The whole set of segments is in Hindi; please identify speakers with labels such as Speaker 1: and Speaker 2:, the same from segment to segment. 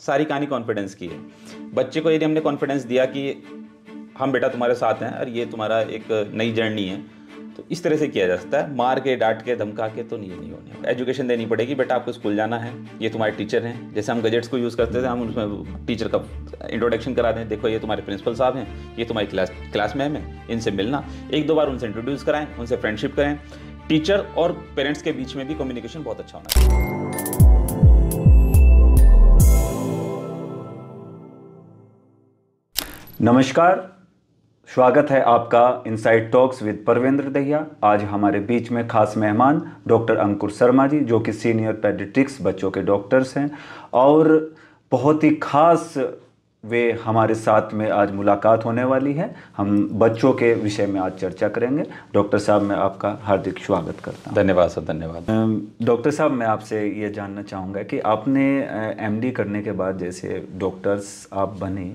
Speaker 1: सारी कहानी कॉन्फिडेंस की है। बच्चे को यदि हमने कॉन्फिडेंस दिया कि हम बेटा तुम्हारे साथ हैं और ये तुम्हारा एक नई जर्नी है, तो इस तरह से किया जा सकता है। मार के, डांट के, धमका के तो नहीं होने। एजुकेशन देनी पड़ेगी, बेटा आपको स्कूल जाना है, ये तुम्हारे टीचर हैं। जैसे हम गजेट्स को यूज़ करते थे, हम उसमें टीचर का इंट्रोडक्शन करा दें, देखो ये तुम्हारे प्रिंसिपल साहब हैं, ये तुम्हारी क्लास मैम है, इनसे मिलना, एक दो बार उनसे इंट्रोड्यूस कराएं, उनसे फ्रेंडशिप करें। टीचर और पेरेंट्स के बीच में भी कम्युनिकेशन बहुत अच्छा होना चाहिए।
Speaker 2: नमस्कार, स्वागत है आपका inside talks with Parvendra Dahiya. आज हमारे बीच में खास मेहमान डॉक्टर अंकुर शर्मा जी, जो कि सीनियर पेडियाट्रिक्स बच्चों के डॉक्टर्स हैं और बहुत ही खास वे हमारे साथ में आज मुलाकात होने वाली है। हम बच्चों के विषय में आज चर्चा करेंगे। डॉक्टर साहब, मैं आपका हार्दिक स्वागत करता हूँ।
Speaker 1: धन्यवाद सर, धन्यवाद।
Speaker 2: डॉक्टर साहब, मैं आपसे ये जानना चाहूँगा कि आपने एमडी करने के बाद जैसे डॉक्टर्स आप बने,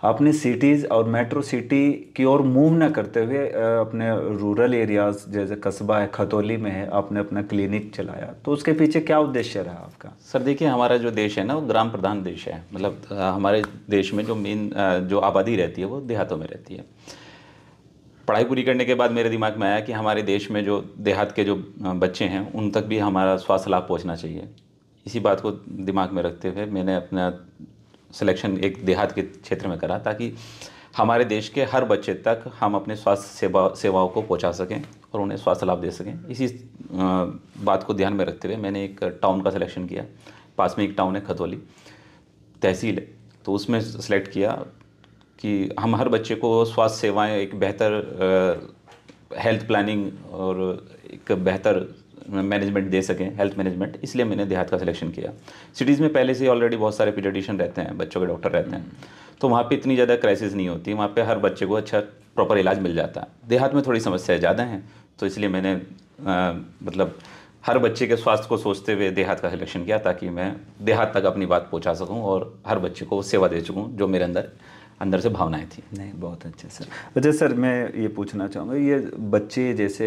Speaker 2: आपने सिटीज़ और मेट्रो सिटी की ओर मूव न करते हुए अपने रूरल एरियाज़ जैसे कस्बा है, खतौली में है, आपने अपना क्लिनिक चलाया, तो उसके पीछे क्या उद्देश्य रहा आपका?
Speaker 1: सर देखिए, हमारा जो देश है ना, वो ग्राम प्रधान देश है। मतलब हमारे देश में जो मेन जो आबादी रहती है वो देहातों में रहती है। पढ़ाई पूरी करने के बाद मेरे दिमाग में आया कि हमारे देश में जो देहात के जो बच्चे हैं उन तक भी हमारा स्वास्थ्य लाभ पहुँचना चाहिए। इसी बात को दिमाग में रखते हुए मैंने अपना सिलेक्शन एक देहात के क्षेत्र में करा, ताकि हमारे देश के हर बच्चे तक हम अपने स्वास्थ्य सेवाओं को पहुंचा सकें और उन्हें स्वास्थ्य लाभ दे सकें। इसी बात को ध्यान में रखते हुए मैंने एक टाउन का सिलेक्शन किया। पास में एक टाउन है खतौली तहसील है, तो उसमें सेलेक्ट किया कि हम हर बच्चे को स्वास्थ्य सेवाएँ, एक बेहतर हेल्थ प्लानिंग और एक बेहतर मैनेजमेंट दे सकें, हेल्थ मैनेजमेंट। इसलिए मैंने देहात का सिलेक्शन किया। सिटीज़ में पहले से ऑलरेडी बहुत सारे पीडियाट्रिशियन रहते हैं, बच्चों के डॉक्टर रहते हैं, तो वहाँ पे इतनी ज़्यादा क्राइसिस नहीं होती, वहाँ पे हर बच्चे को अच्छा प्रॉपर इलाज मिल जाता है। देहात में थोड़ी समस्याएं ज़्यादा हैं, तो इसलिए मैंने मतलब हर बच्चे के स्वास्थ्य को सोचते हुए देहात का सिलेक्शन किया, ताकि मैं देहात तक अपनी बात पहुँचा सकूँ और हर बच्चे को सेवा दे सकूँ जो मेरे अंदर से भावनाएं थी।
Speaker 2: नहीं, बहुत अच्छा सर। अच्छा सर, मैं ये पूछना चाहूँगा, ये बच्चे जैसे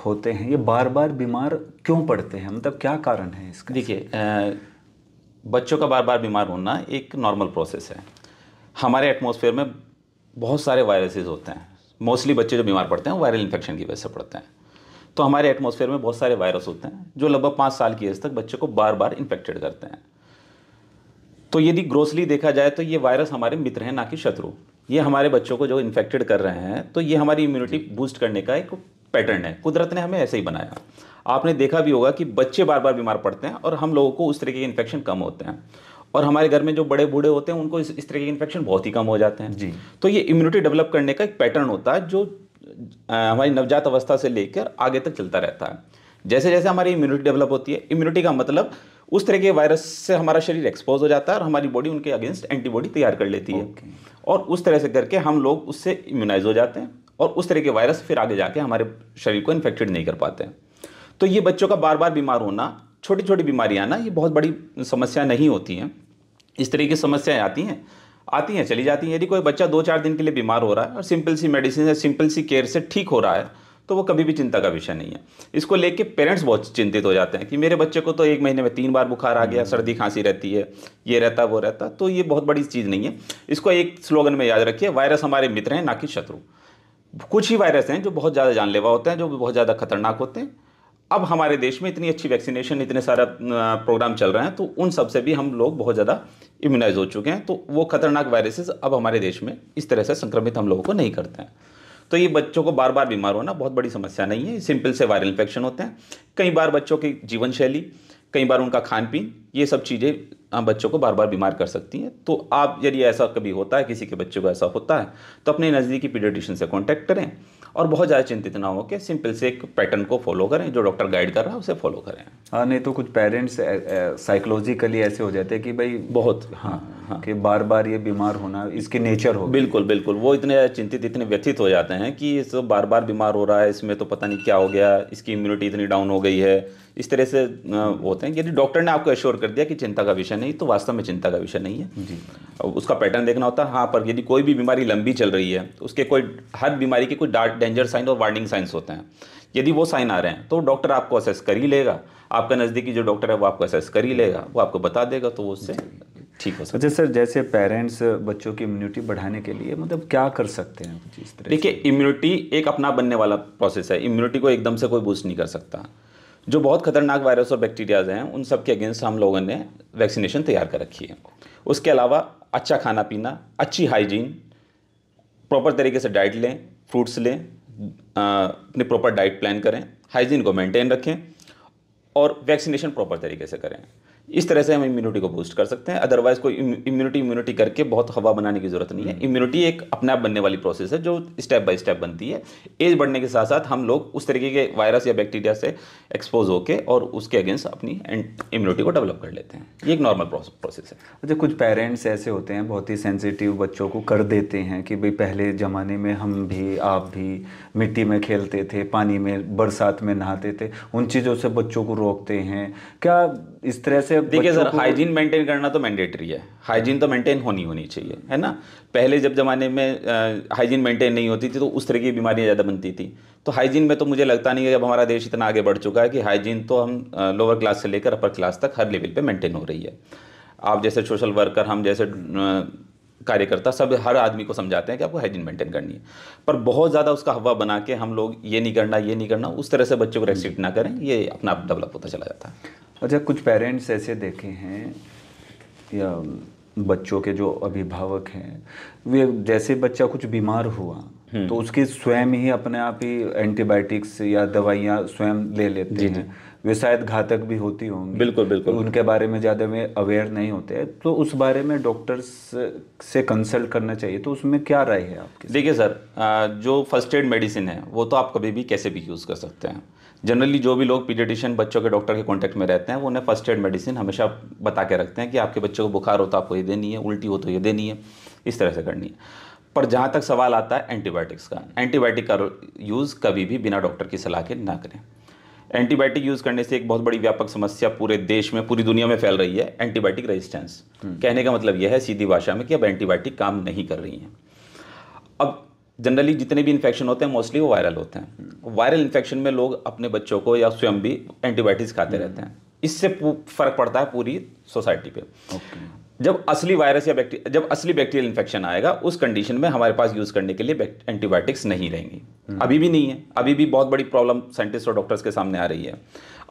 Speaker 2: होते हैं, ये बार बार बीमार क्यों पड़ते हैं? मतलब क्या कारण है इसका?
Speaker 1: देखिए, बच्चों का बार बार बीमार होना एक नॉर्मल प्रोसेस है। हमारे एटमॉस्फेयर में बहुत सारे वायरसेस होते हैं। मोस्टली बच्चे जो बीमार पड़ते हैं वो वायरल इन्फेक्शन की वजह से पड़ते हैं। तो हमारे एटमॉस्फेयर में बहुत सारे वायरस होते हैं जो लगभग 5 साल की एज तक बच्चे को बार बार इन्फेक्टेड करते हैं। तो यदि ग्रोसली देखा जाए तो ये वायरस हमारे मित्र हैं, ना कि शत्रु। ये हमारे बच्चों को जो इन्फेक्टेड कर रहे हैं, तो ये हमारी इम्यूनिटी बूस्ट करने का एक पैटर्न है। कुदरत ने हमें ऐसे ही बनाया। आपने देखा भी होगा कि बच्चे बार बार बीमार पड़ते हैं और हम लोगों को उस तरह के इन्फेक्शन कम होते हैं, और हमारे घर में जो बड़े बूढ़े होते हैं उनको इस तरह के इन्फेक्शन बहुत ही कम हो जाते हैं जी। तो ये इम्यूनिटी डेवलप करने का एक पैटर्न होता है जो हमारी नवजात अवस्था से लेकर आगे तक चलता रहता है। जैसे जैसे हमारी इम्यूनिटी डेवलप होती है, इम्यूनिटी का मतलब उस तरह के वायरस से हमारा शरीर एक्सपोज हो जाता है और हमारी बॉडी उनके अगेंस्ट एंटीबॉडी तैयार कर लेती है। और उस तरह से करके हम लोग उससे इम्यूनाइज हो जाते हैं और उस तरह के वायरस फिर आगे जाके हमारे शरीर को इन्फेक्टेड नहीं कर पाते हैं। तो ये बच्चों का बार बार बीमार होना, छोटी छोटी बीमारियां ना, ये बहुत बड़ी समस्या नहीं होती हैं। इस तरह की समस्याएं आती हैं चली जाती हैं। यदि कोई बच्चा 2-4 दिन के लिए बीमार हो रहा है और सिंपल सी मेडिसिन या सिंपल सी केयर से ठीक हो रहा है, तो वो कभी भी चिंता का विषय नहीं है। इसको लेके पेरेंट्स बहुत चिंतित हो जाते हैं कि मेरे बच्चे को तो 1 महीने में 3 बार बुखार आ गया, सर्दी खांसी रहती है, ये रहता वो रहता। तो ये बहुत बड़ी चीज़ नहीं है। इसको एक स्लोगन में याद रखिए, वायरस हमारे मित्र हैं, ना कि शत्रु। कुछ ही वायरस हैं जो बहुत ज़्यादा जानलेवा होते हैं, जो बहुत ज़्यादा खतरनाक होते हैं। अब हमारे देश में इतनी अच्छी वैक्सीनेशन, इतने सारा प्रोग्राम चल रहे हैं, तो उन सब से भी हम लोग बहुत ज़्यादा इम्यूनाइज हो चुके हैं। तो वो खतरनाक वायरसेस अब हमारे देश में इस तरह से संक्रमित हम लोगों को नहीं करते हैं। तो ये बच्चों को बार बार बीमार होना बहुत बड़ी समस्या नहीं है। सिंपल से वायरल इन्फेक्शन होते हैं। कई बार बच्चों की जीवन शैली, कई बार उनका खान पीन, ये सब चीज़ें बच्चों को बार बार बीमार कर सकती हैं। तो आप यदि ऐसा कभी होता है, किसी के बच्चे को ऐसा होता है, तो अपने नज़दीकी पीडियाट्रिशियन से कांटेक्ट करें और बहुत ज़्यादा चिंतित ना हो के सिंपल से एक पैटर्न को फॉलो करें, जो डॉक्टर गाइड कर रहा है उसे फॉलो करें।
Speaker 2: हाँ, नहीं तो कुछ पेरेंट्स साइकोलॉजिकली ऐसे हो जाते हैं कि भाई
Speaker 1: बहुत
Speaker 2: हाँ कि बार बार ये बीमार होना इसकी नेचर हो।
Speaker 1: बिल्कुल बिल्कुल, वो इतने चिंतित, इतने व्यथित हो जाते हैं कि इस बार बार बीमार हो रहा है, इसमें तो पता नहीं क्या हो गया, इसकी इम्यूनिटी इतनी डाउन हो गई है, इस तरह से होते हैं। यदि डॉक्टर ने आपको एश्योर कर दिया कि चिंता का विषय नहीं, तो वास्तव में चिंता का विषय नहीं है जी। उसका पैटर्न देखना होता है। हाँ, पर यदि कोई भी बीमारी लंबी चल रही है तो उसके हर बीमारी के कोई डेंजर साइन और वार्निंग साइंस होते हैं। यदि वो साइन आ रहे हैं तो डॉक्टर आपको असेस कर ही लेगा, आपका नज़दीकी जो डॉक्टर है वो आपको असेस कर ही लेगा, वो आपको बता देगा, तो वो उससे ठीक हो सकता
Speaker 2: अच्छा सर, जैसे पेरेंट्स बच्चों की इम्यूनिटी बढ़ाने के लिए मतलब क्या कर सकते हैं कुछ इस तरह
Speaker 1: देखिए, इम्यूनिटी एक अपना बनने वाला प्रोसेस है। इम्यूनिटी को एकदम से कोई बूस्ट नहीं कर सकता। जो बहुत खतरनाक वायरस और बैक्टीरियाज हैं उन सब के अगेंस्ट हम लोगों ने वैक्सीनेशन तैयार कर रखी है। उसके अलावा अच्छा खाना पीना, अच्छी हाइजीन, प्रॉपर तरीके से डाइट लें, फ्रूट्स लें, अपनी प्रॉपर डाइट प्लान करें, हाइजीन को मेंटेन रखें और वैक्सीनेशन प्रॉपर तरीके से करें। इस तरह से हम इम्यूनिटी को बूस्ट कर सकते हैं। अदरवाइज कोई इम्यूनिटी करके बहुत हवा बनाने की जरूरत नहीं है। इम्यूनिटी एक अपने आप बनने वाली प्रोसेस है जो स्टेप बाय स्टेप बनती है। एज बढ़ने के साथ साथ हम लोग उस तरीके के वायरस या बैक्टीरिया से एक्सपोज होके और उसके अगेंस्ट अपनी इम्यूनिटी को डेवलप कर लेते हैं। ये एक नॉर्मल प्रोसेस है।
Speaker 2: अच्छा, कुछ पेरेंट्स ऐसे होते हैं बहुत ही सेंसिटिव, बच्चों को कर देते हैं कि भाई पहले ज़माने में हम भी आप भी मिट्टी में खेलते थे, पानी में, बरसात में नहाते थे, उन चीज़ों से बच्चों को रोकते हैं क्या इस तरह से?
Speaker 1: देखिए सर, हाइजीन मेंटेन करना तो मैंडेटरी है। हाइजीन तो मेंटेन होनी चाहिए, है ना। पहले जब ज़माने में हाइजीन मेंटेन नहीं होती थी तो उस तरह की बीमारियां ज़्यादा बनती थी। तो हाइजीन में तो मुझे लगता नहीं है, जब हमारा देश इतना आगे बढ़ चुका है कि हाइजीन तो हम लोअर क्लास से लेकर अपर क्लास तक हर लेवल पे मेंटेन हो रही है। आप जैसे सोशल वर्कर, हम जैसे कार्यकर्ता, सब हर आदमी को समझाते हैं कि आपको हाइजीन मेंटेन करनी है। पर बहुत ज़्यादा उसका हवा बना के हम लोग ये नहीं करना, उस तरह से बच्चों को रेस्ट्रिक्ट ना करें, ये अपना आप डेवलप होता चला जाता है।
Speaker 2: अच्छा, कुछ पेरेंट्स ऐसे देखे हैं या बच्चों के जो अभिभावक हैं, वे जैसे बच्चा कुछ बीमार हुआ तो उसकी स्वयं ही अपने आप ही एंटीबायोटिक्स या दवाइयाँ स्वयं ले लेते हैं। वे शायद घातक भी होती होंगी।
Speaker 1: बिल्कुल बिल्कुल।
Speaker 2: उनके बारे में ज़्यादा में अवेयर नहीं होते हैं, तो उस बारे में डॉक्टर्स से कंसल्ट करना चाहिए। तो उसमें क्या राय है आपकी?
Speaker 1: देखिए सर, जो फर्स्ट एड मेडिसिन है वो तो आप कभी भी कैसे भी यूज़ कर सकते हैं। जनरली जो भी लोग पीडियाट्रिशियन बच्चों के डॉक्टर के कांटेक्ट में रहते हैं वो उन्हें फर्स्ट एड मेडिसिन हमेशा बता के रखते हैं कि आपके बच्चे को बुखार हो तो आपको ये देनी है, उल्टी हो तो ये देनी है, इस तरह से करनी है। पर जहाँ तक सवाल आता है एंटीबायोटिक्स का, एंटीबायोटिक का यूज़ कभी भी बिना डॉक्टर की सलाह के ना करें। एंटीबायोटिक यूज़ करने से एक बहुत बड़ी व्यापक समस्या पूरे देश में, पूरी दुनिया में फैल रही है, एंटीबायोटिक रेजिस्टेंस। कहने का मतलब यह है सीधी भाषा में कि अब एंटीबायोटिक काम नहीं कर रही हैं। अब जनरली जितने भी इन्फेक्शन होते हैं मोस्टली वो वायरल होते हैं। वायरल इन्फेक्शन में लोग अपने बच्चों को या स्वयं भी एंटीबायोटिक्स खाते रहते हैं। इससे फर्क पड़ता है पूरी सोसाइटी पे। जब असली वायरस या जब असली बैक्टीरियल इन्फेक्शन आएगा उस कंडीशन में हमारे पास यूज़ करने के लिए एंटीबायोटिक्स नहीं रहेंगी। अभी भी नहीं है, अभी भी बहुत बड़ी प्रॉब्लम साइंटिस्ट और डॉक्टर्स के सामने आ रही है।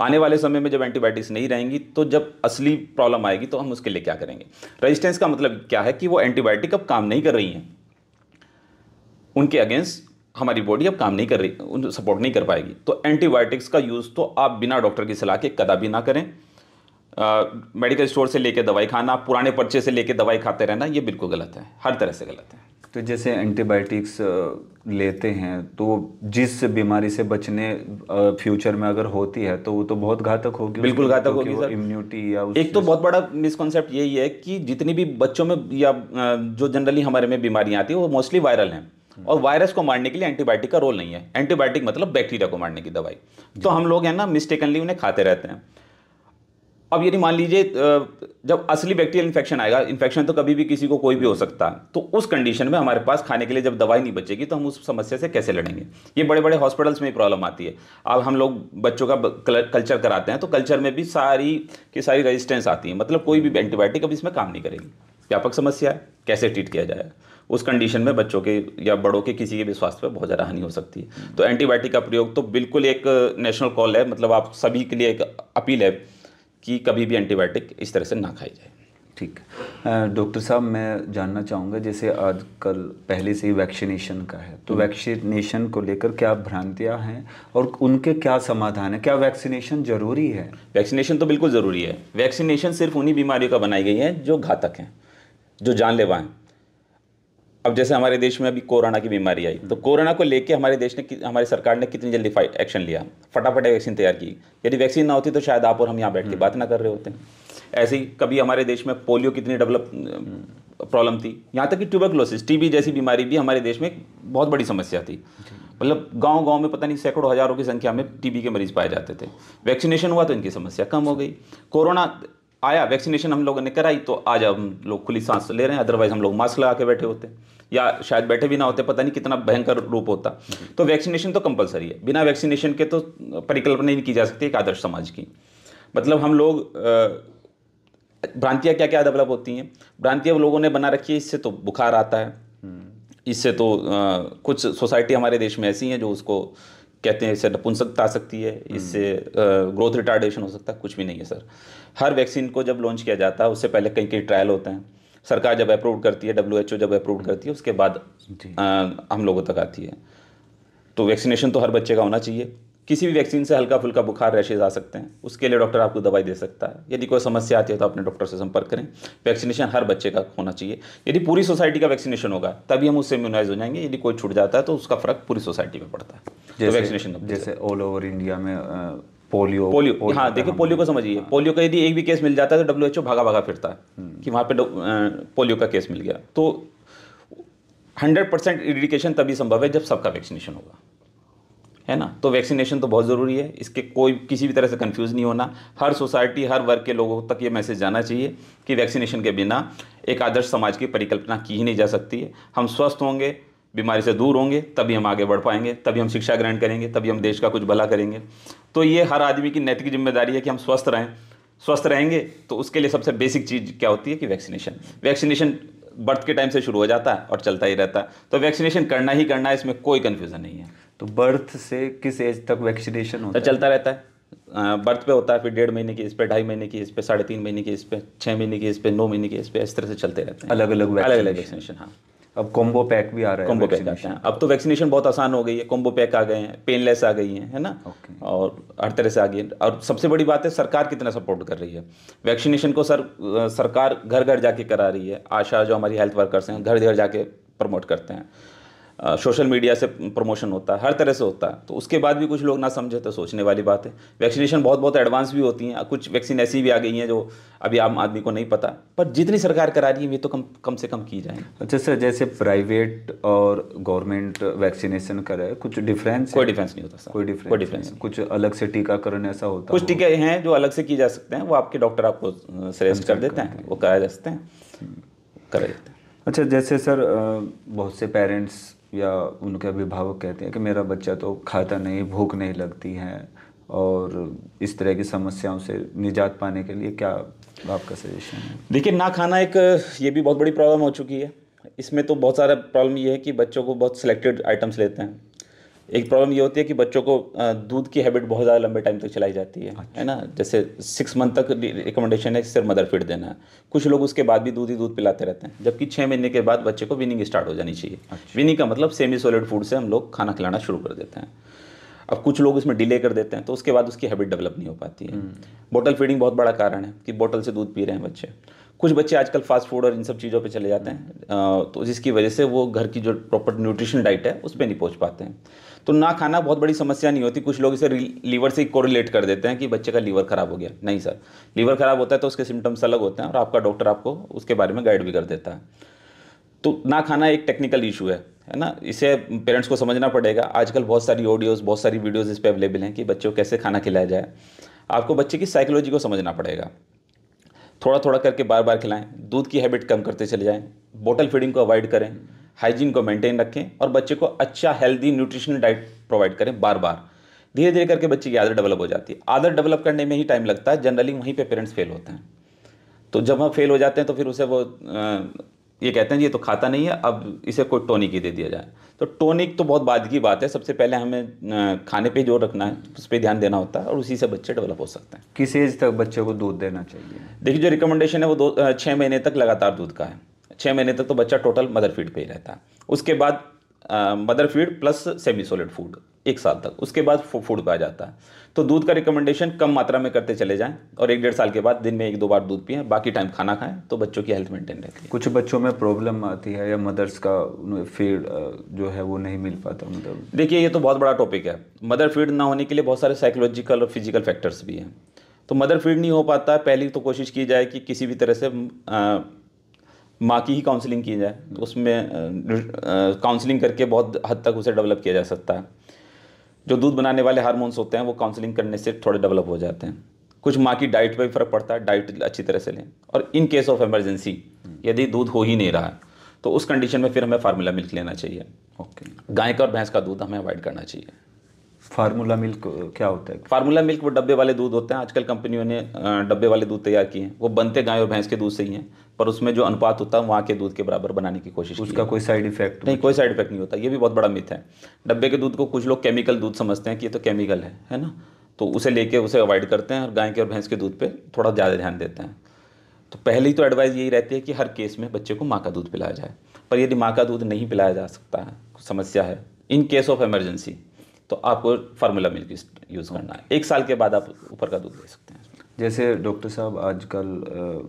Speaker 1: आने वाले समय में जब एंटीबायोटिक्स नहीं रहेंगी तो जब असली प्रॉब्लम आएगी तो हम उसके लिए क्या करेंगे। रेजिस्टेंस का मतलब क्या है कि वो एंटीबायोटिक अब काम नहीं कर रही हैं, उनके अगेंस्ट हमारी बॉडी अब काम नहीं कर रही, उन सपोर्ट नहीं कर पाएगी। तो एंटीबायोटिक्स का यूज़ तो आप बिना डॉक्टर की सलाह के कदापि ना करें। मेडिकल स्टोर से लेके दवाई खाना, पुराने पर्चे से लेके दवाई खाते रहना, ये बिल्कुल गलत है, हर तरह से गलत है।
Speaker 2: तो जैसे एंटीबायोटिक्स लेते हैं तो जिस बीमारी से बचने फ्यूचर में अगर होती है तो वो तो बहुत घातक होगी।
Speaker 1: बिल्कुल घातक होगी सर।
Speaker 2: इम्यूनिटी या
Speaker 1: एक तो बहुत बड़ा मिसकॉन्सेप्ट यही है कि जितनी भी बच्चों में या जो जनरली हमारे में बीमारियां आती है वो मोस्टली वायरल हैं और वायरस को मारने के लिए एंटीबायोटिक का रोल नहीं है। एंटीबायोटिक मतलब बैक्टीरिया को मारने की दवाई। तो हम लोग हैं ना मिस्टेकनली उन्हें खाते रहते हैं। अब यदि मान लीजिए जब असली बैक्टीरियल इन्फेक्शन आएगा, इन्फेक्शन तो कभी भी किसी को कोई भी हो सकता है, तो उस कंडीशन में हमारे पास खाने के लिए जब दवाई नहीं बचेगी तो हम उस समस्या से कैसे लड़ेंगे। ये बड़े बड़े हॉस्पिटल्स में प्रॉब्लम आती है। अब हम लोग बच्चों का कल्चर कराते हैं तो कल्चर में भी सारी की सारी रेजिस्टेंस आती है, मतलब कोई भी एंटीबायोटिक अब इसमें काम नहीं करेगी। व्यापक समस्या है, कैसे ट्रीट किया जाए। उस कंडीशन में बच्चों के या बड़ों के किसी के भी स्वास्थ्य पर बहुत ज़्यादा हानि हो सकती है। तो एंटीबायोटिक का प्रयोग तो बिल्कुल एक नेशनल कॉल है, मतलब आप सभी के लिए एक अपील है कि कभी भी एंटीबायोटिक इस तरह से ना खाई जाए।
Speaker 2: ठीक। डॉक्टर साहब, मैं जानना चाहूँगा जैसे आजकल पहले से ही वैक्सीनेशन का है, तो वैक्सीनेशन को लेकर क्या भ्रांतियाँ हैं और उनके क्या समाधान है? क्या वैक्सीनेशन ज़रूरी है?
Speaker 1: वैक्सीनेशन तो बिल्कुल ज़रूरी है। वैक्सीनेशन सिर्फ उन्हीं बीमारियों का बनाई गई है जो घातक हैं, जो जानलेवा हैं। अब जैसे हमारे देश में अभी कोरोना की बीमारी आई, तो कोरोना को लेके हमारे देश ने, हमारी सरकार ने कितनी जल्दी एक्शन लिया, फटाफट वैक्सीन तैयार की। यदि वैक्सीन ना होती तो शायद आप और हम यहाँ बैठ के बात ना कर रहे होते हैं। ऐसे ही कभी हमारे देश में पोलियो कितनी डेवलप प्रॉब्लम थी, यहाँ तक कि ट्यूबरक्लोसिस, टीबी जैसी बीमारी भी हमारे देश में बहुत बड़ी समस्या थी। मतलब गांव-गांव में पता नहीं सैकड़ों हज़ारों की संख्या में टीबी के मरीज पाए जाते थे। वैक्सीनेशन हुआ तो इनकी समस्या कम हो गई। कोरोना आया, वैक्सीनेशन हम लोगों ने कराई तो आज हम लोग खुली सांस ले रहे हैं, अदरवाइज हम लोग मास्क लगा के बैठे होते या शायद बैठे भी ना होते, पता नहीं कितना भयंकर रूप होता। तो वैक्सीनेशन तो कंपलसरी है। बिना वैक्सीनेशन के तो परिकल्पना नहीं की जा सकती एक आदर्श समाज की। मतलब हम लोग भ्रांतियाँ क्या क्या डेवलप होती हैं? भ्रांतियाँ लोगों ने बना रखी है, इससे तो बुखार आता है, इससे तो कुछ सोसाइटी हमारे देश में ऐसी हैं जो उसको कहते हैं इससे नपुंसकता आ सकती है, इससे ग्रोथ रिटार्डेशन हो सकता है। कुछ भी नहीं है सर। हर वैक्सीन को जब लॉन्च किया जाता है उससे पहले कई कई ट्रायल होते हैं, सरकार जब अप्रूव करती है, WHO जब अप्रूव करती है, उसके बाद हम लोगों तक आती है। तो वैक्सीनेशन तो हर बच्चे का होना चाहिए। किसी भी वैक्सीन से हल्का फुल्का बुखार, रैशेज आ सकते हैं, उसके लिए डॉक्टर आपको दवाई दे सकता है। यदि कोई समस्या आती है तो अपने डॉक्टर से संपर्क करें। वैक्सीनेशन हर बच्चे का होना चाहिए। यदि पूरी सोसाइटी का वैक्सीनेशन होगा तभी हम उससे इम्यूनाइज हो जाएंगे। यदि कोई छूट जाता है तो उसका फर्क पूरी सोसाइटी में पड़ता है। तो वैक्सीनेशन
Speaker 2: जैसे ऑल ओवर इंडिया में पोलियो,
Speaker 1: हाँ देखिए, पोलियो को समझिए। पोलियो का यदि एक भी केस मिल जाता है तो WHO भागा भागा फिरता है कि वहाँ पे पोलियो का केस मिल गया। तो 100% इरेडिकेशन तभी संभव है जब सबका वैक्सीनेशन होगा, है ना। तो वैक्सीनेशन तो बहुत ज़रूरी है, इसके कोई किसी भी तरह से कंफ्यूज नहीं होना। हर सोसाइटी, हर वर्ग के लोगों तक ये मैसेज जाना चाहिए कि वैक्सीनेशन के बिना एक आदर्श समाज की परिकल्पना की ही नहीं जा सकती है। हम स्वस्थ होंगे, बीमारी से दूर होंगे, तभी हम आगे बढ़ पाएंगे, तभी हम शिक्षा ग्रहण करेंगे, तभी हम देश का कुछ भला करेंगे। तो ये हर आदमी की नैतिक जिम्मेदारी है कि हम स्वस्थ रहें। स्वस्थ रहेंगे तो उसके लिए सबसे बेसिक चीज़ क्या होती है कि वैक्सीनेशन बर्थ के टाइम से शुरू हो जाता है और चलता ही रहता है। तो वैक्सीनेशन करना ही करना है, इसमें कोई कन्फ्यूज़न नहीं है।
Speaker 2: तो बर्थ से किस एज तक वैक्सीनेशन होता है?
Speaker 1: चलता रहता है। बर्थ पे होता है, फिर 1.5 महीने की, इस पे 2.5 महीने की, इस पे 3.5 महीने की, इस पे 6 महीने की, इस पे 9 महीने की, इस पे इस तरह से चलते रहते हैं
Speaker 2: अलग अलग
Speaker 1: वैक्सीनेशन। हाँ,
Speaker 2: अब कॉम्बो पैक भी आ रहा है।
Speaker 1: कॉम्बो पैक आते हैं। अब तो वैक्सीनेशन बहुत आसान हो गई है, कॉम्बो पैक आ गए हैं, पेनलेस आ गई हैं, है ना। और हर तरह से आ गई है। और सबसे बड़ी बात है सरकार कितना सपोर्ट कर रही है वैक्सीनेशन को। सरकार घर घर जाके करा रही है। आशा जो हमारी हेल्थ वर्कर्स हैं घर घर जाके प्रमोट करते हैं। सोशल मीडिया से प्रमोशन होता है, हर तरह से होता है। तो उसके बाद भी कुछ लोग ना समझे तो सोचने वाली बात है। वैक्सीनेशन बहुत बहुत एडवांस भी होती हैं। कुछ वैक्सीन ऐसी भी आ गई हैं जो अभी आम आदमी को नहीं पता, पर जितनी सरकार करा रही है ये तो कम से कम की जाए।
Speaker 2: अच्छा सर, जैसे प्राइवेट और गवर्नमेंट वैक्सीनेशन करे, कुछ डिफरेंस?
Speaker 1: कोई डिफरेंस नहीं होता सर,
Speaker 2: कोई डिफरेंस नहीं। कुछ अलग से टीकाकरण ऐसा होता?
Speaker 1: कुछ टीके हैं जो अलग से की जा सकते हैं, वो आपके डॉक्टर आपको सजेस्ट कर देते हैं, वो कराए जा सकते हैं, कराए जाते हैं।
Speaker 2: अच्छा, जैसे सर बहुत से पेरेंट्स या उनके अभिभावक कहते हैं कि मेरा बच्चा तो खाता नहीं, भूख नहीं लगती है, और इस तरह की समस्याओं से निजात पाने के लिए क्या आपका सजेशन है?
Speaker 1: देखिए, ना खाना एक ये भी बहुत बड़ी प्रॉब्लम हो चुकी है। इसमें तो बहुत सारा प्रॉब्लम ये है कि बच्चों को बहुत सिलेक्टेड आइटम्स लेते हैं। एक प्रॉब्लम ये होती है कि बच्चों को दूध की हैबिट बहुत ज़्यादा लंबे टाइम तक चलाई जाती है ना। जैसे 6 मंथ तक रिकमेंडेशन है सिर्फ मदर फीड देना है। कुछ लोग उसके बाद भी दूध ही दूध पिलाते रहते हैं, जबकि 6 महीने के बाद बच्चे को वीनिंग स्टार्ट हो जानी चाहिए। वीनिंग का मतलब सेमी सॉलिड फूड से हम लोग खाना खिलाना शुरू कर देते हैं। अब कुछ लोग इसमें डिले कर देते हैं तो उसके बाद उसकी हैबिट डेवलप नहीं हो पाती है। बोतल फीडिंग बहुत बड़ा कारण है कि बोतल से दूध पी रहे हैं बच्चे। कुछ बच्चे आजकल फास्ट फूड और इन सब चीज़ों पे चले जाते हैं, तो जिसकी वजह से वो घर की जो प्रॉपर न्यूट्रिशन डाइट है उस पर नहीं पहुंच पाते हैं। तो ना खाना बहुत बड़ी समस्या नहीं होती। कुछ लोग इसे लीवर से कोरिलेट कर देते हैं कि बच्चे का लीवर खराब हो गया। नहीं सर, लीवर खराब होता है तो उसके सिम्टम्स अलग होते हैं और आपका डॉक्टर आपको उसके बारे में गाइड भी कर देता है। तो ना खाना एक टेक्निकल इशू है ना। इसे पेरेंट्स को समझना पड़ेगा। आजकल बहुत सारी ऑडियोज़, बहुत सारी वीडियोज़ इस पर अवेलेबल हैं कि बच्चों को कैसे खाना खिलाया जाए। आपको बच्चे की साइकोलॉजी को समझना पड़ेगा। थोड़ा थोड़ा करके बार बार खिलाएं, दूध की हैबिट कम करते चले जाएं, बोतल फीडिंग को अवॉइड करें, हाइजीन को मेंटेन रखें और बच्चे को अच्छा हेल्दी न्यूट्रिशनल डाइट प्रोवाइड करें बार बार। धीरे धीरे करके बच्चे की आदत डेवलप हो जाती है। आदत डेवलप करने में ही टाइम लगता है। जनरली वहीं पे पेरेंट्स फेल होते हैं। तो जब हम फेल हो जाते हैं तो फिर उसे वो ये कहते हैं जी ये तो खाता नहीं है, अब इसे कोई टॉनिक ही दे दिया जाए। तो टॉनिक तो बहुत बाद की बात है। सबसे पहले हमें खाने पे जोर रखना है, उस पर ध्यान देना होता है और उसी से बच्चे डेवलप हो सकते हैं।
Speaker 2: किस एज तक बच्चे को दूध देना चाहिए?
Speaker 1: देखिए, जो रिकमेंडेशन है वो 6 महीने तक लगातार दूध का है। 6 महीने तक तो बच्चा टोटल मदर फीड पे ही रहता है। उसके बाद mother feed plus semi solid food 1 साल तक, उसके बाद फूड पे आ जाता है। तो दूध का रिकमेंडेशन कम मात्रा में करते चले जाएं और 1-1.5 साल के बाद दिन में 1-2 बार दूध पिएं, बाकी टाइम खाना खाएं, तो बच्चों की हेल्थ मेंटेन रहती है।
Speaker 2: कुछ बच्चों में प्रॉब्लम आती है या मदर्स का फीड जो है वो नहीं मिल पाता, मतलब
Speaker 1: देखिए ये तो बहुत बड़ा टॉपिक है। मदर फीड ना होने के लिए बहुत सारे साइकोलॉजिकल और फिजिकल फैक्टर्स भी हैं। तो मदर फीड नहीं हो पाता, पहली तो कोशिश की जाए कि किसी भी तरह से माँ की ही काउंसलिंग की जाए। उसमें काउंसलिंग करके बहुत हद तक उसे डेवलप किया जा सकता है। जो दूध बनाने वाले हार्मोन्स होते हैं वो काउंसलिंग करने से थोड़े डेवलप हो जाते हैं। कुछ माँ की डाइट पे भी फ़र्क पड़ता है, डाइट अच्छी तरह से लें। और इन केस ऑफ इमरजेंसी यदि दूध हो ही नहीं रहा है तो उस कंडीशन में फिर हमें फार्मूला मिल्क लेना चाहिए।
Speaker 2: ओके।
Speaker 1: गाय का और भैंस का दूध हमें अवॉइड करना चाहिए।
Speaker 2: फार्मूला मिल्क क्या होता है?
Speaker 1: फार्मूला मिल्क वो डब्बे वाले दूध होते हैं। आजकल कंपनियों ने डब्बे वाले दूध तैयार किए हैं। वो बनते गाय और भैंस के दूध से ही हैं, पर उसमें जो अनुपात होता है वहाँ के दूध के बराबर बनाने की कोशिश की है।
Speaker 2: उसका कोई साइड इफेक्ट
Speaker 1: नहीं, कोई साइड इफेक्ट नहीं होता। ये भी बहुत बड़ा मिथ है। डब्बे के दूध को कुछ लोग केमिकल दूध समझते हैं कि ये तो केमिकल है ना, तो उसे लेके उसे अवॉइड करते हैं और गाय के और भैंस के दूध पे थोड़ा ज़्यादा ध्यान देते हैं। तो पहले ही तो एडवाइस यही रहती है कि हर केस में बच्चे को माँ का दूध पिलाया जाए। पर यदि माँ का दूध नहीं पिलाया जा सकता है, समस्या है, इन केस ऑफ इमरजेंसी, तो आपको फार्मूला मिल्क यूज़ करना है। 1 साल के बाद आप ऊपर का दूध ले सकते हैं।
Speaker 2: जैसे डॉक्टर साहब आजकल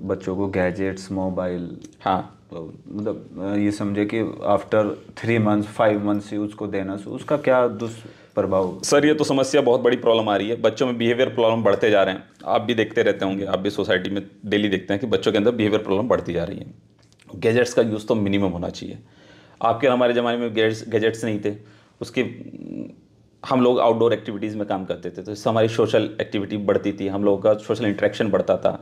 Speaker 2: बच्चों को गैजेट्स, मोबाइल,
Speaker 1: हाँ,
Speaker 2: तो मतलब ये समझे कि आफ्टर 3 मंथ्स 5 मंथ्स ही उसको देना, सो उसका क्या दुष्प्रभाव?
Speaker 1: सर ये तो समस्या बहुत बड़ी प्रॉब्लम आ रही है। बच्चों में बिहेवियर प्रॉब्लम बढ़ते जा रहे हैं। आप भी देखते रहते होंगे, आप भी सोसाइटी में डेली देखते हैं कि बच्चों के अंदर बिहेवियर प्रॉब्लम बढ़ती जा रही है। गैजेट्स का यूज़ तो मिनिमम होना चाहिए। आपके हमारे ज़माने में गैजेट्स नहीं थे, उसके हम लोग आउटडोर एक्टिविटीज़ में काम करते थे, तो इससे हमारी सोशल एक्टिविटी बढ़ती थी, हम लोगों का सोशल इंटरेक्शन बढ़ता था,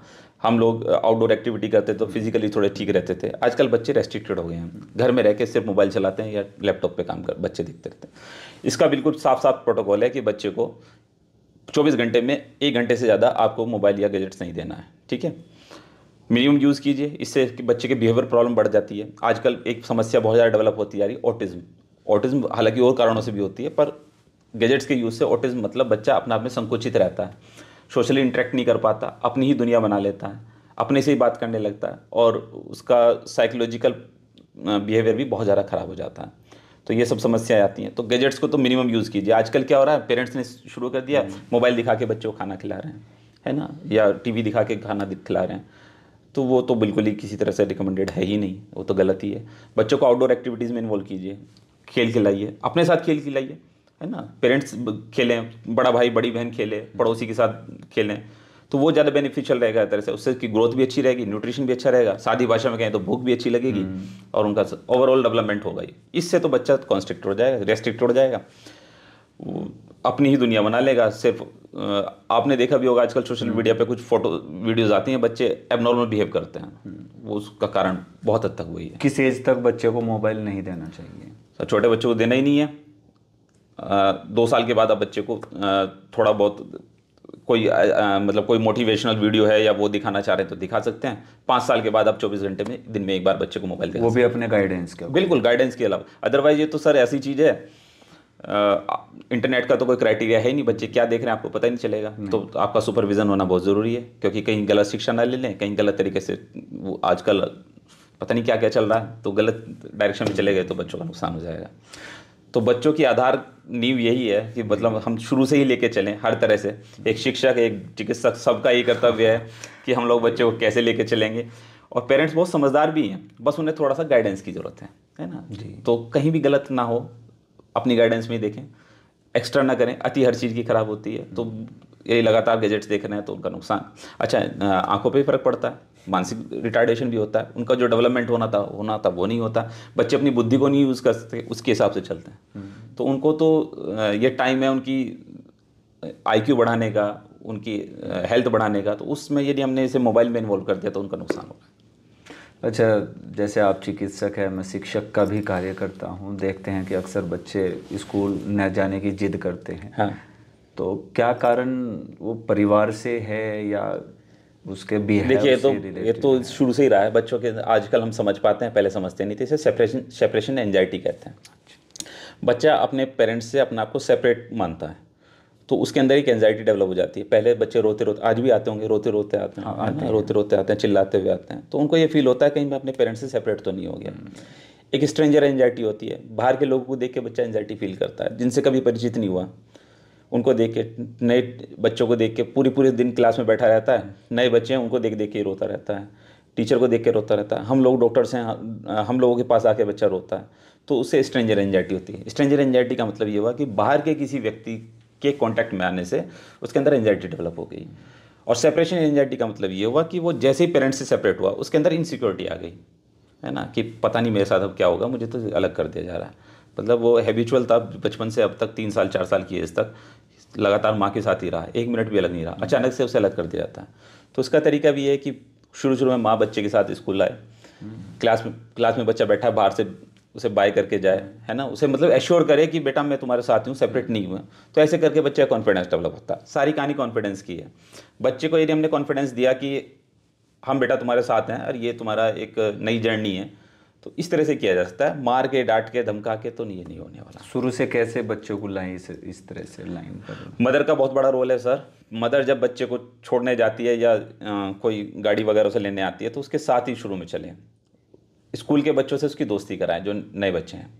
Speaker 1: हम लोग आउटडोर एक्टिविटी करते तो फिजिकली थोड़े ठीक रहते थे। आजकल बच्चे रेस्ट्रिक्टेड हो गए हैं, घर में रह के सिर्फ मोबाइल चलाते हैं या लैपटॉप पे काम कर बच्चे दिखते रहते हैं। इसका बिल्कुल साफ साफ प्रोटोकॉल है कि बच्चे को 24 घंटे में 1 घंटे से ज़्यादा आपको मोबाइल या गैजेट्स नहीं देना है, ठीक है। मिनिमम यूज़ कीजिए, इससे कि बच्चे के बिहेवियर प्रॉब्लम बढ़ जाती है। आजकल एक समस्या बहुत ज़्यादा डेवलप होती जा रही है, ऑटिज़म हालांकि और कारणों से भी होती है, पर गैजेट्स के यूज़ से ऑटिज्म मतलब बच्चा अपने आप में संकुचित रहता है, सोशली इंटरेक्ट नहीं कर पाता, अपनी ही दुनिया बना लेता है, अपने से ही बात करने लगता है और उसका साइकोलॉजिकल बिहेवियर भी बहुत ज़्यादा ख़राब हो जाता है। तो ये सब समस्याएं आती हैं। तो गैजेट्स को तो मिनिमम यूज़ कीजिए। आजकल क्या हो रहा है, पेरेंट्स ने शुरू कर दिया, मोबाइल दिखा के बच्चों को खाना खिला रहे हैं, है ना, या टीवी दिखा के खाना खिला रहे हैं, तो वो तो बिल्कुल ही किसी तरह से रिकमेंडेड है ही नहीं, वो तो गलत ही है। बच्चों को आउटडोर एक्टिविटीज़ में इन्वॉल्व कीजिए, खेल खिलाइए, अपने साथ खेल खिलाइए, है ना। पेरेंट्स खेलें, बड़ा भाई बड़ी बहन खेले, पड़ोसी के साथ खेलें, तो वो ज़्यादा बेनिफिशियल रहेगा तरह से। उससे की ग्रोथ भी अच्छी रहेगी, न्यूट्रिशन भी अच्छा रहेगा, सादी भाषा में कहें तो भूख भी अच्छी लगेगी और उनका ओवरऑल डेवलपमेंट होगा। इससे तो बच्चा कॉन्स्ट्रिक्ट हो जाएगा, रेस्ट्रिक्ट हो जाएगा, अपनी ही दुनिया बना लेगा। सिर्फ आपने देखा भी होगा आजकल सोशल मीडिया पे कुछ फोटो वीडियोज़ आती हैं, बच्चे एबनॉर्मल बिहेव करते हैं, वो उसका कारण बहुत हद तक वही है।
Speaker 2: किस एज तक बच्चे को मोबाइल नहीं देना चाहिए?
Speaker 1: तो छोटे बच्चों को देना ही नहीं है। 2 साल के बाद आप बच्चे को थोड़ा बहुत कोई मतलब कोई मोटिवेशनल वीडियो है या वो दिखाना चाह रहे हैं तो दिखा सकते हैं। 5 साल के बाद आप 24 घंटे में दिन में 1 बार बच्चे को मोबाइल
Speaker 2: वो भी अपने गाइडेंस के,
Speaker 1: बिल्कुल गाइडेंस के अलावा। अदरवाइज ये तो सर ऐसी चीज़ है, इंटरनेट का तो कोई क्राइटेरिया है ही नहीं, बच्चे क्या देख रहे हैं आपको पता ही नहीं चलेगा। तो आपका सुपरविजन होना बहुत ज़रूरी है, क्योंकि कहीं गलत शिक्षा ना ले लें, कहीं गलत तरीके से वो आजकल पता नहीं क्या क्या चल रहा है, तो गलत डायरेक्शन में चले गए तो बच्चों का नुकसान हो जाएगा। तो बच्चों की आधार नींव यही है कि मतलब हम शुरू से ही लेके चलें हर तरह से। एक शिक्षक, एक चिकित्सक, सबका ये कर्तव्य है कि हम लोग बच्चों को कैसे लेके चलेंगे। और पेरेंट्स बहुत समझदार भी हैं, बस उन्हें थोड़ा सा गाइडेंस की ज़रूरत है ना जी। तो कहीं भी गलत ना हो, अपनी गाइडेंस में ही देखें, एक्स्ट्रा ना करें। अति हर चीज़ की खराब होती है। तो ये लगातार गैजेट्स देख रहे हैं तो उनका नुकसान, अच्छा आंखों पे फ़र्क पड़ता है, मानसिक रिटार्डेशन भी होता है, उनका जो डेवलपमेंट होना था वो नहीं होता। बच्चे अपनी बुद्धि को नहीं यूज़ कर सकते, उसके हिसाब से चलते हैं। तो उनको तो ये टाइम है उनकी IQ बढ़ाने का, उनकी हेल्थ बढ़ाने का, तो उसमें यदि हमने इसे मोबाइल में इन्वॉल्व कर दिया तो उनका नुकसान होगा।
Speaker 2: अच्छा, जैसे आप चिकित्सक हैं, मैं शिक्षक का भी कार्य करता हूँ, देखते हैं कि अक्सर बच्चे स्कूल न जाने की जिद करते हैं।
Speaker 1: हाँ।
Speaker 2: तो क्या कारण वो परिवार से है या उसके बिहेवियर?
Speaker 1: देखिए ये तो शुरू से ही रहा है बच्चों के। आजकल हम समझ पाते हैं, पहले समझते नहीं थे। इसे सेपरेशन एंजाइटी कहते हैं। बच्चा अपने पेरेंट्स से अपने आप को सेपरेट मानता है, तो उसके अंदर एक एंजाइटी डेवलप हो जाती है। पहले बच्चे रोते रोते, आज भी आते होंगे, रोते रोते आते हैं, रोते रोते आते हैं, चिल्लाते हुए आते हैं, तो उनको ये फील होता है कहीं मैं अपने पेरेंट्स से सेपरेट तो नहीं हो गया। एक स्ट्रेंजर एंजाइटी होती है, बाहर के लोगों को देख के बच्चा एंजाइटी फील करता है, जिनसे कभी परिचित नहीं हुआ, उनको देख के, नए बच्चों को देख के पूरे दिन क्लास में बैठा रहता है, नए बच्चे हैं उनको देख देख के रोता रहता है, टीचर को देख के रोता रहता है। हम लोग डॉक्टर्स हैं, हम लोगों के पास आके बच्चा रोता है, तो उससे स्ट्रेंजर एंजाइटी होती है। स्ट्रेंजर एंजाइटी का मतलब ये हुआ कि बाहर के किसी व्यक्ति के कांटेक्ट में आने से उसके अंदर एंजाइटी डेवलप हो गई। और सेपरेशन एंजाइटी का मतलब ये हुआ कि वो जैसे ही पेरेंट्स से सेपरेट हुआ उसके अंदर इनसिक्योरिटी आ गई, है ना, कि पता नहीं मेरे साथ अब क्या होगा, मुझे तो अलग कर दिया जा रहा है। मतलब वो हैबिचुअल था बचपन से अब तक, 3 साल 4 साल की एज तक लगातार माँ के साथ ही रहा, 1 मिनट भी अलग नहीं रहा, अचानक से उसे अलग कर दिया जाता है। तो उसका तरीका भी है कि शुरू में माँ बच्चे के साथ स्कूल आए, क्लास में बच्चा बैठा है, बाहर से उसे बाय करके जाए, है ना, उसे मतलब एश्योर करे कि बेटा मैं तुम्हारे साथ हूँ, सेपरेट नहीं हुआ। तो ऐसे करके बच्चे का कॉन्फिडेंस डेवलप होता है। सारी कहानी कॉन्फिडेंस की है। बच्चे को यदि हमने कॉन्फिडेंस दिया कि हम बेटा तुम्हारे साथ हैं और ये तुम्हारा एक नई जर्नी है, तो इस तरह से किया जा सकता है। मार के, डांट के, धमका के तो नहीं होने वाला।
Speaker 2: शुरू से कैसे बच्चों को लाएं इस तरह से लाइन पर?
Speaker 1: मदर का बहुत बड़ा रोल है सर। मदर जब बच्चे को छोड़ने जाती है या कोई गाड़ी वगैरह से लेने आती है, तो उसके साथ ही शुरू में चलें। स्कूल के बच्चों से उसकी दोस्ती कराएं, जो नए बच्चे हैं।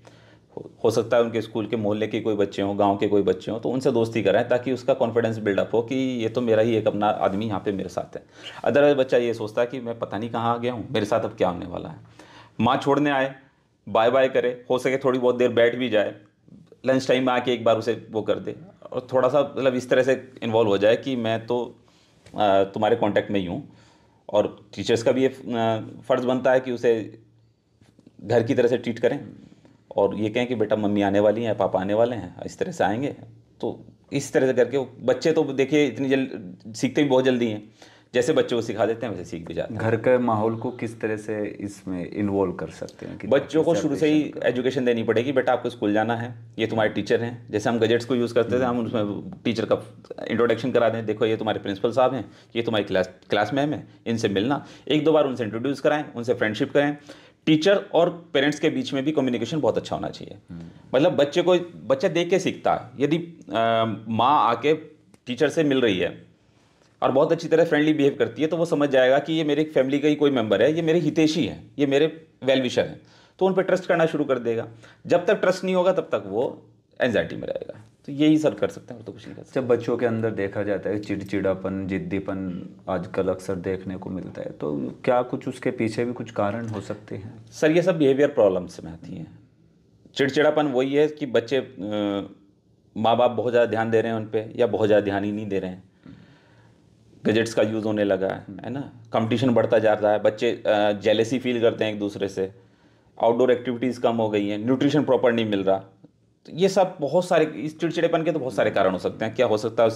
Speaker 1: हो सकता है उनके स्कूल के मोहल्ले के कोई बच्चे हों, गांव के कोई बच्चे हों, तो उनसे दोस्ती कराएं ताकि उसका कॉन्फिडेंस बिल्डअप हो कि ये तो मेरा ही एक अपना आदमी यहाँ पे मेरे साथ है। अदरवाइज बच्चा ये सोचता है कि मैं पता नहीं कहाँ आ गया हूँ, मेरे साथ अब क्या होने वाला है। माँ छोड़ने आए, बाय बाय करे, हो सके थोड़ी बहुत देर बैठ भी जाए, लंच टाइम में आके एक बार उसे वो कर दे, और थोड़ा सा मतलब इस तरह से इन्वॉल्व हो जाए कि मैं तो तुम्हारे कांटेक्ट में ही हूँ। और टीचर्स का भी ये फ़र्ज़ बनता है कि उसे घर की तरह से ट्रीट करें, और ये कहें कि बेटा मम्मी आने वाली हैं, पापा आने वाले हैं, इस तरह से आएंगे। तो इस तरह से करके बच्चे तो देखिए इतनी जल्द सीखते भी बहुत जल्दी हैं। जैसे बच्चों को सिखा देते हैं वैसे सीख भी जाते हैं।
Speaker 2: घर के माहौल को किस तरह से इसमें इन्वॉल्व कर सकते हैं कि
Speaker 1: बच्चों को शुरू से ही एजुकेशन देनी पड़ेगी। बेटा आपको स्कूल जाना है, ये तुम्हारे टीचर हैं। जैसे हम गजेट्स को यूज़ करते थे, हम उसमें टीचर का इंट्रोडक्शन करा दें। देखो ये तुम्हारे प्रिंसिपल साहब हैं, ये तुम्हारी क्लास मैम है, इनसे मिलना। एक दो बार उनसे इंट्रोड्यूस कराएं, उनसे फ्रेंडशिप करें। टीचर और पेरेंट्स के बीच में भी कम्युनिकेशन बहुत अच्छा होना चाहिए। मतलब बच्चा देख के सीखता है। यदि माँ आके टीचर से मिल रही है और बहुत अच्छी तरह फ्रेंडली बिहेव करती है, तो वो समझ जाएगा कि ये मेरी फैमिली का ही कोई मेंबर है, ये मेरे हितैषी हैं, ये मेरे वेल विशर हैं, तो उन पर ट्रस्ट करना शुरू कर देगा। जब तक ट्रस्ट नहीं होगा तब तक वो एंजाइटी में रहेगा। तो यही सर कर सकते हैं, और तो कुछ नहीं कर सकते।
Speaker 2: जब बच्चों के अंदर देखा जाता है चिड़चिड़ापन, जिद्दीपन आजकल अक्सर देखने को मिलता है, तो क्या कुछ उसके पीछे भी कुछ कारण हो सकते हैं?
Speaker 1: सर ये सब बिहेवियर प्रॉब्लम्स में आती हैं। चिड़चिड़ापन वही है कि बच्चे माँ बाप बहुत ज़्यादा ध्यान दे रहे हैं उन पर, या बहुत ज़्यादा ध्यान ही नहीं दे रहे हैं। गजेट्स का यूज़ होने लगा है ना, कंपटीशन बढ़ता जा रहा है, बच्चे जेलेसी फील करते हैं एक दूसरे से, आउटडोर एक्टिविटीज़ कम हो गई हैं, न्यूट्रिशन प्रॉपर नहीं मिल रहा। तो ये सब बहुत सारे, इस चिड़चिड़ेपन के तो बहुत सारे कारण हो सकते हैं। क्या हो सकता है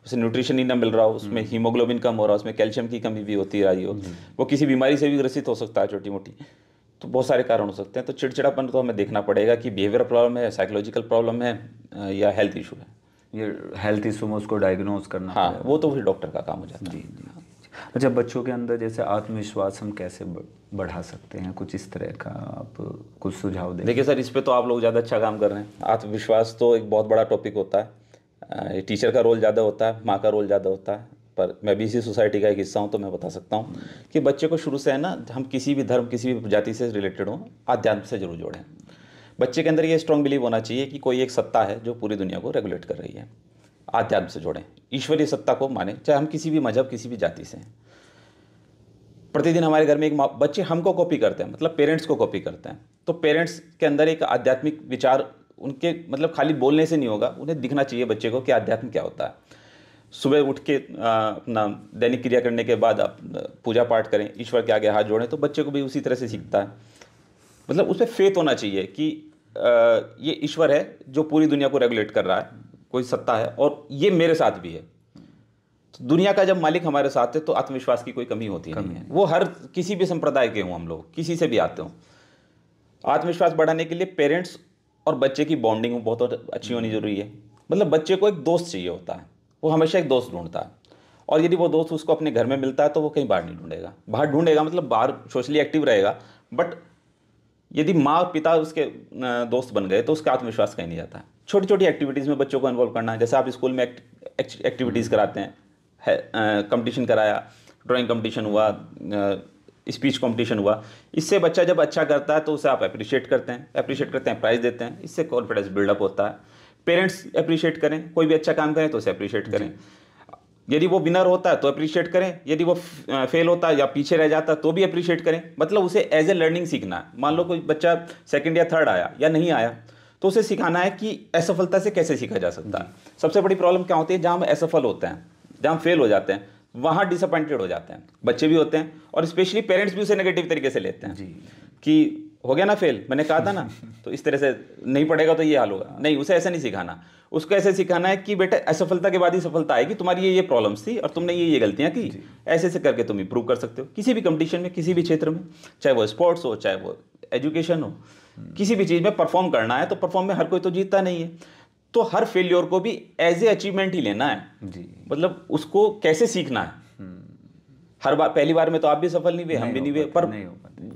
Speaker 1: उसे न्यूट्रिशन ही ना मिल रहा हो, उसमें हीमोग्लोबिन कम हो रहा हो, उसमें कैल्शियम की कमी भी होती रही हो, वो किसी बीमारी से भी ग्रसित हो सकता है छोटी मोटी। तो बहुत सारे कारण हो सकते हैं। तो चिड़चिड़ापन तो हमें देखना पड़ेगा कि बिहेवियर प्रॉब्लम है, साइकोलॉजिकल प्रॉब्लम है, या हेल्थ इशू है।
Speaker 2: ये हेल्थ इशू में उसको डायग्नोज करना
Speaker 1: हाँ, वो तो फिर डॉक्टर का काम हो जाता है।
Speaker 2: जी जी। अच्छा, बच्चों के अंदर जैसे आत्मविश्वास हम कैसे बढ़ा सकते हैं, कुछ इस तरह का आप कुछ सुझाव दें?
Speaker 1: देखिए सर, इस पे तो आप लोग ज़्यादा अच्छा काम कर रहे हैं। आत्मविश्वास तो एक बहुत बड़ा टॉपिक होता है। टीचर का रोल ज़्यादा होता है, माँ का रोल ज़्यादा होता है, पर मैं भी इसी सोसाइटी का एक हिस्सा हूँ, तो मैं बता सकता हूँ कि बच्चे को शुरू से है ना, हम किसी भी धर्म, किसी भी जाति से रिलेटेड हों, आध्यात्म से जरूर जोड़ें। बच्चे के अंदर ये स्ट्रॉन्ग बिलीव होना चाहिए कि कोई एक सत्ता है जो पूरी दुनिया को रेगुलेट कर रही है। आध्यात्म से जोड़ें, ईश्वरीय सत्ता को माने, चाहे हम किसी भी मजहब, किसी भी जाति से हैं। प्रतिदिन हमारे घर में एक बच्चे हमको कॉपी करते हैं, मतलब पेरेंट्स को कॉपी करते हैं। तो पेरेंट्स के अंदर एक आध्यात्मिक विचार उनके मतलब खाली बोलने से नहीं होगा, उन्हें दिखना चाहिए बच्चे को कि आध्यात्म क्या होता है। सुबह उठ के अपना दैनिक क्रिया करने के बाद आप पूजा पाठ करें, ईश्वर के आगे हाथ जोड़ें, तो बच्चे को भी उसी तरह से सीखता है। मतलब उसमें फेथ होना चाहिए कि ये ईश्वर है जो पूरी दुनिया को रेगुलेट कर रहा है, कोई सत्ता है, और ये मेरे साथ भी है। तो दुनिया का जब मालिक हमारे साथ है तो आत्मविश्वास की कोई कमी होती नहीं है। वो हर किसी भी संप्रदाय के हों, हम लोग किसी से भी आते हों। आत्मविश्वास बढ़ाने के लिए पेरेंट्स और बच्चे की बॉन्डिंग बहुत अच्छी होनी जरूरी है। मतलब बच्चे को एक दोस्त चाहिए होता है, वो हमेशा एक दोस्त ढूंढता है, और यदि वो दोस्त उसको अपने घर में मिलता है तो वो कहीं बाहर नहीं ढूंढेगा। बाहर ढूंढेगा मतलब बाहर सोशली एक्टिव रहेगा, बट यदि माँ और पिता उसके दोस्त बन गए तो उसका आत्मविश्वास कहीं नहीं जाता है। छोटी छोटी एक्टिविटीज़ में बच्चों को इन्वॉल्व करना है। जैसे आप स्कूल में एक्टिविटीज़ कराते हैं, कंपटीशन कराया, ड्राइंग कंपटीशन हुआ, स्पीच कंपटीशन हुआ, इससे बच्चा जब अच्छा करता है तो उसे आप अप्रिशिएट करते हैं, प्राइज़ देते हैं, इससे कॉन्फिडेंस बिल्डअप होता है। पेरेंट्स अप्रिशिएट करें, कोई भी अच्छा काम करें तो उसे अप्रिशिएट करें। यदि वो विनर होता है तो अप्रिशिएट करें, यदि वो फेल होता है या पीछे रह जाता है तो भी अप्रिशिएट करें। मतलब उसे एज ए लर्निंग सीखना है। मान लो कोई बच्चा सेकंड या थर्ड आया या नहीं आया, तो उसे सिखाना है कि असफलता से कैसे सीखा जा सकता है। सबसे बड़ी प्रॉब्लम क्या होती है, जहाँ हम असफल होते हैं, जहाँ हम फेल हो जाते हैं, वहाँ डिसअपॉइंटेड हो जाते हैं। बच्चे भी होते हैं और स्पेशली पेरेंट्स भी उसे नेगेटिव तरीके से लेते हैं कि हो गया ना फेल, मैंने कहा था ना, तो इस तरह से नहीं पढ़ेगा तो ये हाल होगा। नहीं, उसे ऐसा नहीं सिखाना। उसको ऐसे सिखाना है कि बेटा असफलता के बाद ही सफलता आएगी, तुम्हारी ये प्रॉब्लम्स थी और तुमने ये गलतियां की, ऐसे ऐसे करके तुम इंप्रूव कर सकते हो। किसी भी कंपटीशन में, किसी भी क्षेत्र में, चाहे वो स्पोर्ट्स हो, चाहे वो एजुकेशन हो, किसी भी चीज़ में परफॉर्म करना है तो परफॉर्म में हर कोई तो जीतता नहीं है, तो हर फेलियर को भी एज ए अचीवमेंट ही लेना है
Speaker 2: जी।
Speaker 1: मतलब उसको कैसे सीखना है। हर बार पहली बार में तो आप भी सफल नहीं हुए, हम भी नहीं हुए, पर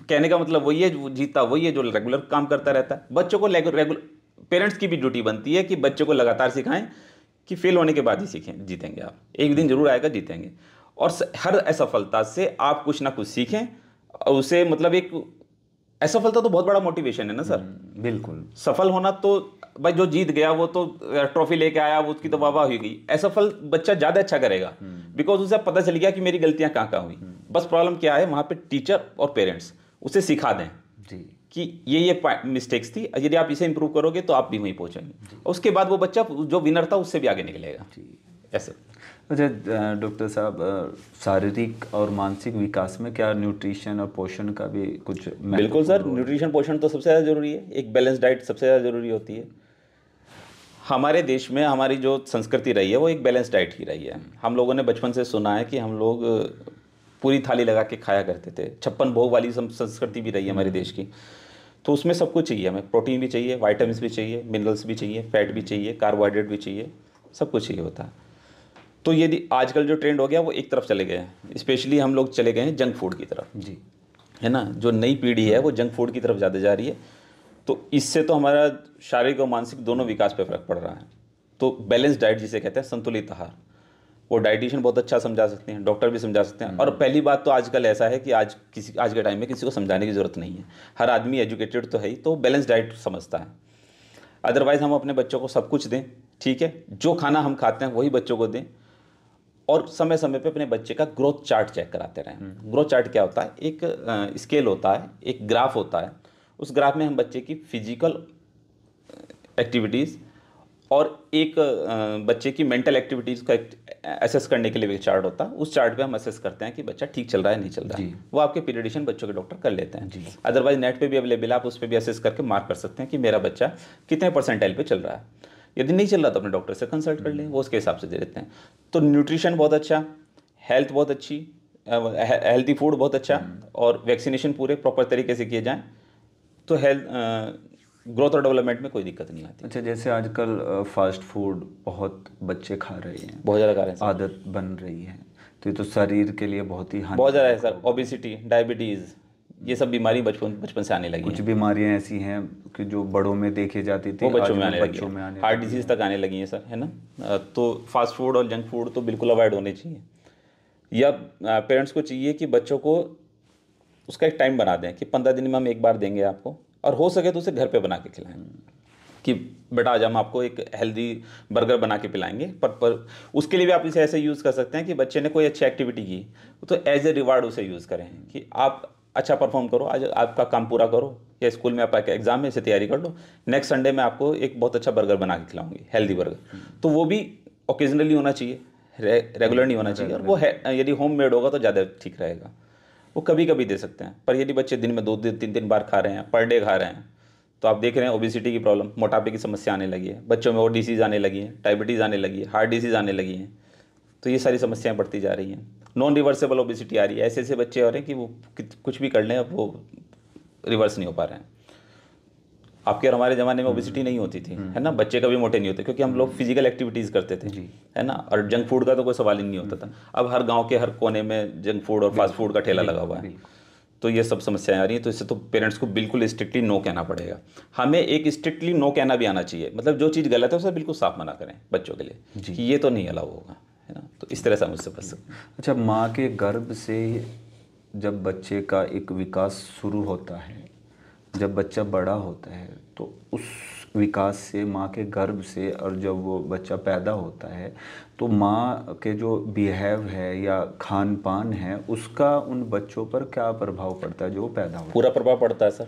Speaker 1: कहने का मतलब वही है, जो जीता वही है जो रेगुलर काम करता रहता है। बच्चों को रेगुलर पेरेंट्स की भी ड्यूटी बनती है कि बच्चों को लगातार सिखाएं कि फेल होने के बाद ही सीखें, जीतेंगे आप, एक दिन जरूर आएगा जीतेंगे। और हर असफलता से आप कुछ ना कुछ सीखें, और उसे मतलब एक असफलता तो बहुत बड़ा मोटिवेशन है ना सर।
Speaker 2: बिल्कुल।
Speaker 1: सफल होना तो भाई जो जीत गया वो तो ट्रॉफी लेके आया, वो उसकी तो वाह वाह हुई गई। असफल बच्चा ज़्यादा अच्छा करेगा बिकॉज उसे पता चल गया कि मेरी गलतियां कहाँ कहाँ हुई। बस प्रॉब्लम क्या है, वहाँ पे टीचर और पेरेंट्स उसे सिखा दें
Speaker 2: जी
Speaker 1: कि ये मिस्टेक्स थी, यदि आप इसे इंप्रूव करोगे तो आप भी वहीं पहुंचेंगे। उसके बाद वो बच्चा जो विनर था उससे भी आगे निकलेगा जी। ऐसे।
Speaker 2: अच्छा डॉक्टर साहब, शारीरिक और मानसिक विकास में क्या न्यूट्रिशन और पोषण का भी कुछ?
Speaker 1: बिल्कुल सर, न्यूट्रिशन पोषण तो सबसे ज़्यादा जरूरी है। एक बैलेंस डाइट सबसे ज़्यादा जरूरी होती है। हमारे देश में हमारी जो संस्कृति रही है वो एक बैलेंस डाइट ही रही है। हम लोगों ने बचपन से सुना है कि हम लोग पूरी थाली लगा के खाया करते थे। 56 भोग वाली संस्कृति भी रही है हमारे देश की। तो उसमें सब कुछ चाहिए हमें, प्रोटीन भी चाहिए, वाइटामिन भी चाहिए, मिनरल्स भी चाहिए, फैट भी चाहिए, कार्बोहाइड्रेट भी चाहिए, सब कुछ चाहिए होता है। तो यदि आजकल जो ट्रेंड हो गया वो एक तरफ चले गए हैं, स्पेशली हम लोग चले गए हैं जंक फूड की तरफ
Speaker 2: जी,
Speaker 1: है ना। जो नई पीढ़ी है वो जंक फूड की तरफ ज़्यादा जा रही है। तो इससे तो हमारा शारीरिक और मानसिक दोनों विकास पे फर्क पड़ रहा है। तो बैलेंस डाइट जिसे कहते हैं, संतुलित आहार, वो डाइटिशियन बहुत अच्छा समझा सकते हैं, डॉक्टर भी समझा सकते हैं। और पहली बात तो आजकल ऐसा है कि आज के टाइम में किसी को समझाने की ज़रूरत नहीं है, हर आदमी एजुकेटेड तो है ही, तो बैलेंस डाइट समझता है। अदरवाइज़ हम अपने बच्चों को सब कुछ दें, ठीक है, जो खाना हम खाते हैं वही बच्चों को दें, और समय समय पे अपने बच्चे का ग्रोथ चार्ट चेक कराते रहें। ग्रोथ चार्ट क्या होता है? एक स्केल होता है, एक ग्राफ होता है। उस ग्राफ में हम बच्चे की फिजिकल एक्टिविटीज़ और एक बच्चे की मेंटल एक्टिविटीज़ का असेस करने के लिए भी चार्ट होता है। उस चार्ट पे हम असेस करते हैं कि बच्चा ठीक चल रहा है नहीं चल रहा है। वो आपके पीडियाट्रिशियन बच्चों के डॉक्टर कर लेते हैं। अदरवाइज नेट पे भी अवेलेबल है, आप उस पर भी असेस करके मार्क कर सकते हैं कि मेरा बच्चा कितने परसेंटाइल पे चल रहा है। यदि नहीं चल रहा तो अपने डॉक्टर से कंसल्ट कर लें, वो उसके हिसाब से दे देते हैं। तो न्यूट्रिशन बहुत अच्छा, हेल्थ बहुत अच्छी, हेल्थी फूड बहुत अच्छा, और वैक्सीनेशन पूरे प्रॉपर तरीके से किए जाएँ तो हेल्थ ग्रोथ और डेवलपमेंट में कोई दिक्कत नहीं आती।
Speaker 2: अच्छा, जैसे आजकल फास्ट फूड बहुत बच्चे खा रहे हैं,
Speaker 1: बहुत ज़्यादा खा रहे हैं,
Speaker 2: आदत बन रही है, तो ये तो शरीर के लिए बहुत ही
Speaker 1: बहुत ज़्यादा है सर। ओबेसिटी, डायबिटीज़, ये सब बीमारी बचपन से आने लगी।
Speaker 2: कुछ बीमारियां ऐसी हैं कि जो बड़ों में देखी जाती थी,
Speaker 1: वो बच्चों में आने लगी, हार्ट
Speaker 2: लगी
Speaker 1: डिजीज़ तक आने लगी है सर, है ना। तो फास्ट फूड और जंक फूड तो बिल्कुल अवॉइड होने चाहिए। या पेरेंट्स को चाहिए कि बच्चों को उसका एक टाइम बना दें कि 15 दिन में हम एक बार देंगे आपको, और हो सके तो उसे घर पे बना के खिलाएं कि बेटा आज हम आपको एक हेल्दी बर्गर बना के पिलाएंगे। पर उसके लिए भी आप इसे ऐसे यूज़ कर सकते हैं कि बच्चे ने कोई अच्छी एक्टिविटी की तो एज ए रिवार्ड उसे यूज़ करें कि आप अच्छा परफॉर्म करो, आज आपका काम पूरा करो, या स्कूल में आपका एग्जाम में इसे तैयारी कर लो, नेक्स्ट संडे में आपको एक बहुत अच्छा बर्गर बना के खिलाऊंगी, हेल्दी बर्गर। तो वो भी ओकेजनली होना चाहिए, रेगुलर नहीं होना चाहिए। और वो यदि होम मेड होगा तो ज़्यादा ठीक रहेगा। वो कभी कभी दे सकते हैं, पर यदि बच्चे दिन में 2-3 बार खा रहे हैं, पर डे खा रहे हैं, तो आप देख रहे हैं ओबेसिटी की प्रॉब्लम, मोटापे की समस्या आने लगी है बच्चों में, और डिसीज़ आने लगी है, डायबिटीज़ आने लगी है, हार्ट डिसीज़ आने लगी हैं। तो ये सारी समस्याएं बढ़ती जा रही हैं। नॉन रिवर्सेबल ओबेसिटी आ रही है, ऐसे ऐसे बच्चे हो रहे हैं कि वो कुछ भी कर लें अब वो रिवर्स नहीं हो पा रहे हैं। आपके और हमारे ज़माने में ओबेसिटी नहीं होती थी, है ना, बच्चे कभी मोटे नहीं होते क्योंकि हम लोग फिजिकल एक्टिविटीज़ करते थे, है ना, और जंक फूड का तो कोई सवाल ही नहीं होता था। अब हर गांव के हर कोने में जंक फूड और फास्ट फूड का ठेला लगा हुआ है। तो ये सब समस्याएं आ रही हैं। तो इससे तो पेरेंट्स को बिल्कुल स्ट्रिक्टली नो कहना पड़ेगा। हमें एक स्ट्रिक्टली नो कहना भी आना चाहिए, मतलब जो चीज़ गलत है उसे बिल्कुल साफ मना करें बच्चों के लिए कि ये तो नहीं अलाउ होगा, है ना। तो इस तरह से हम उससे बच सकते हैं।
Speaker 2: अच्छा, माँ के गर्भ से जब बच्चे का एक विकास शुरू होता है, जब बच्चा बड़ा होता है, तो उस विकास से, माँ के गर्भ से, और जब वो बच्चा पैदा होता है तो माँ के जो बिहेव है या खान पान है उसका उन बच्चों पर क्या प्रभाव पड़ता है जो पैदा होता है?
Speaker 1: पूरा प्रभाव पड़ता है सर।